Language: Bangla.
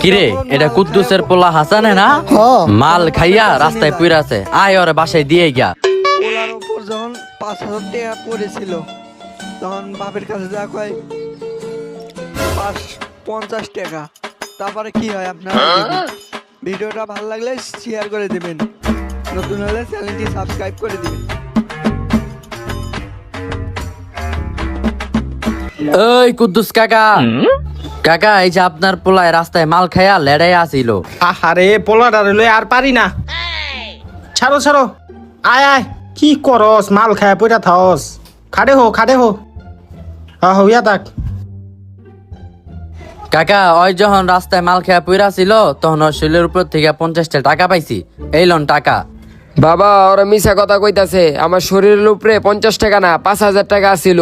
কিরে এটা কুদ্দুসের পোলা হাসানে না? মাল খাইয়া রাস্তায় পুইরা আছে, আয় ওরে বাসায় দিয়ে গিয়া। পোলার উপর যখন 5,000 টাকা পড়েছিল তখন বাপের কাছে যা কয় 50 টাকা। তারপরে কি হয় আপনারা দেখুন। ভিডিওটা ভালো লাগলে শেয়ার করে দিবেন, নতুন হলে চ্যানেলটি সাবস্ক্রাইব করে দিবেন। ওই কুদ্দুস কাকা, কাকা এই যে আপনার পোলায় রাস্তায় মাল খাইয়া লেড়াই আসিল। আহারে পোলাটা রইলে আর পারি না, ছাড়ো ছাড়ো, আয় আয়, কি করস? মাল খায় পয়রা থাকস, খাড়ে হো হইয়া থাক। কাকা ওই যখন রাস্তায় মাল খাইয়া পুইরা ছিল তখন ওর শরীরের উপর থেকে 50টা টাকা পাইছি, এই লন টাকা। বাবা ওরা মিছা কথা কইতাছে, আমার শরীরের উপরে 50 টাকা না 5,000 টাকা ছিল।